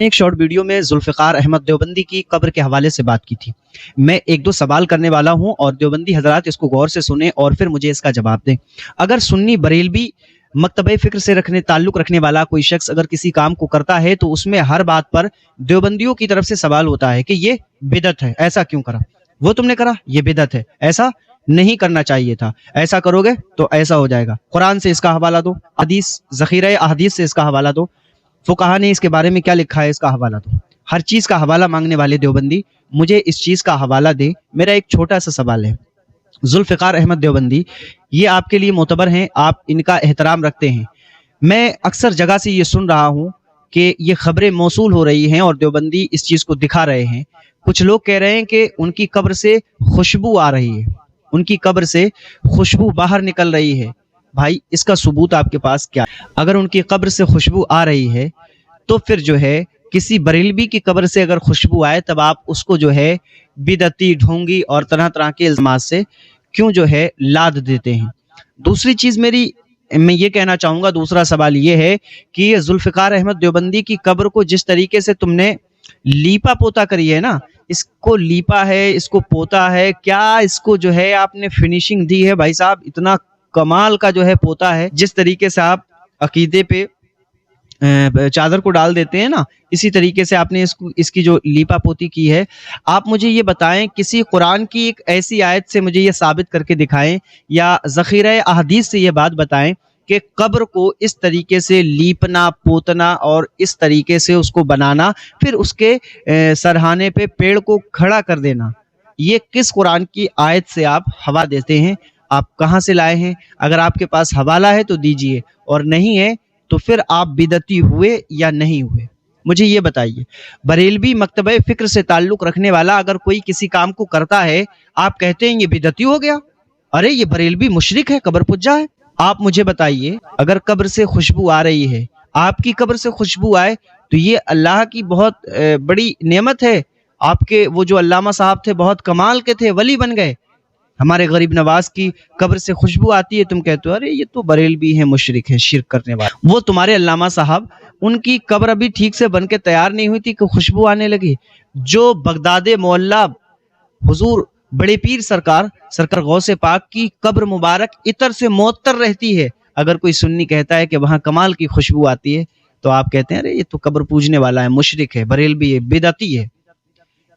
एक short video में जुल्फ़िकार अहमद देवबंदी की कब्र के हवाले से बात की थी। मैं एक दो सवाल करने वाला हूं और देवबंदी हजरात इसको गौर से सुने और फिर मुझे इसका जवाब दें। अगर सुन्नी बरेलवी मकतबे फ़िक्र से ताल्लुक़ रखने वाला कोई शख्स अगर किसी काम को करता है तो उसमें हर बात पर देवबंदियों की तरफ से सवाल होता है कि ये बिदअत है, ऐसा क्यों करा? वो तुमने करा, ये बिदअत है, ऐसा नहीं करना चाहिए था, ऐसा करोगे तो ऐसा हो जाएगा। कुरान से इसका हवाला दो, हदीस ज़ख़ीरा अहादीस से इसका हवाला दो, फुक़हा ने इसके बारे में क्या लिखा है इसका हवाला दो। हर चीज़ का हवाला मांगने वाले देवबंदी मुझे इस चीज़ का हवाला दे। मेरा एक छोटा सा सवाल है, जुल्फ़िकार अहमद देवबंदी ये आपके लिए मोतबर हैं, आप इनका एहतराम रखते हैं। मैं अक्सर जगह से ये सुन रहा हूँ कि ये खबरें मौसूल हो रही हैं और देवबंदी इस चीज़ को दिखा रहे हैं। कुछ लोग कह रहे हैं कि उनकी कब्र से खुशबू आ रही है, उनकी कब्र से खुशबू बाहर निकल रही है। भाई इसका सबूत आपके पास क्या है? अगर उनकी कब्र से खुशबू आ रही है तो फिर जो है किसी बरेलवी की कब्र से अगर खुशबू आए तब आप उसको जो है बिदअती, ढोंगी और तरह तरह के इल्ज़ामात से क्यों जो है लाद देते हैं। दूसरी चीज़ मैं ये कहना चाहूँगा, दूसरा सवाल ये है कि ये जुल्फ़िकार अहमद देवबंदी की कब्र को जिस तरीके से तुमने लीपा पोता करी है ना, इसको लीपा है, इसको पोता है, क्या इसको जो है आपने फिनिशिंग दी है भाई साहब, इतना कमाल का जो है पोता है। जिस तरीके से आप अकीदे पे चादर को डाल देते हैं ना, इसी तरीके से आपने इसकी जो लीपा पोती की है। आप मुझे ये बताएं, किसी कुरान की एक ऐसी आयत से मुझे ये साबित करके दिखाएं या ज़ख़ीरा अहादीस से ये बात बताएं कि कब्र को इस तरीके से लीपना, पोतना और इस तरीके से उसको बनाना, फिर उसके सरहाने पे पेड़ को खड़ा कर देना, ये किस कुरान की आयत से आप हवा देते हैं? आप कहाँ से लाए हैं? अगर आपके पास हवाला है तो दीजिए, और नहीं है तो फिर आप बिदअती हुए या नहीं हुए, मुझे ये बताइए। बरेलवी मकतबे फ़िक्र से ताल्लुक़ रखने वाला अगर कोई किसी काम को करता है, आप कहते हैं ये बिदअती हो गया, अरे ये बरेलवी मुशरिक है, कब्र पुज्जा है। आप मुझे बताइए, अगर कब्र से खुशबू आ रही है, आपकी कब्र से खुशबू आए तो ये अल्लाह की बहुत बड़ी नेमत है। आपके वो जो अल्लामा साहब थे बहुत कमाल के थे, वली बन गए। हमारे गरीब नवाज की कब्र से खुशबू आती है, तुम कहते हो अरे ये तो बरेलवी है, मुशरिक है, शिर्क करने वाला। वो तुम्हारे अल्लामा साहब, उनकी कब्र अभी ठीक से बन के तैयार नहीं हुई थी कि खुशबू आने लगी। जो बगदादे मोहल्ला हुजूर बड़े पीर सरकार गौसे पाक की कब्र मुबारक इतर से मुअत्तर रहती है, अगर कोई सुन्नी कहता है कि वहाँ कमाल की खुशबू आती है तो आप कहते हैं अरे ये तो कब्र पूजने वाला है, मुशरिक है, बरेलवी है, बिदअती है।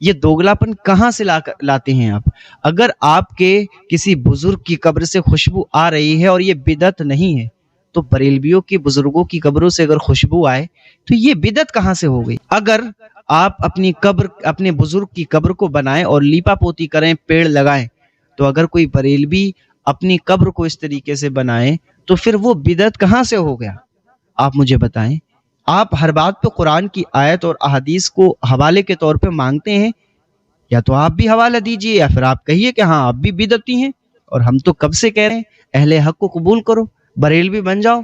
ये दोगलापन कहाँ से लाते हैं आप? अगर आपके किसी बुजुर्ग की कब्र से खुशबू आ रही है और ये बिदअत नहीं है, तो बरेलवियों की बुजुर्गों की कब्रों से अगर खुशबू आए तो ये बिदअत कहाँ से हो गई? अगर आप अपनी कब्र, अपने बुजुर्ग की कब्र को बनाएं और लीपा पोती करें, पेड़ लगाएं, तो अगर कोई बरेलवी अपनी कब्र को इस तरीके से बनाए तो फिर वो बिदअत कहाँ से हो गया? आप मुझे बताएं। आप हर बात पे कुरान की आयत और अहादीस को हवाले के तौर पे मांगते हैं, या तो आप भी हवाला दीजिए या फिर आप कहिए कि हाँ आप भी बिदअती हैं। और हम तो कब से कह रहे हैं अहले हक को कबूल करो, बरेलवी बन जाओ।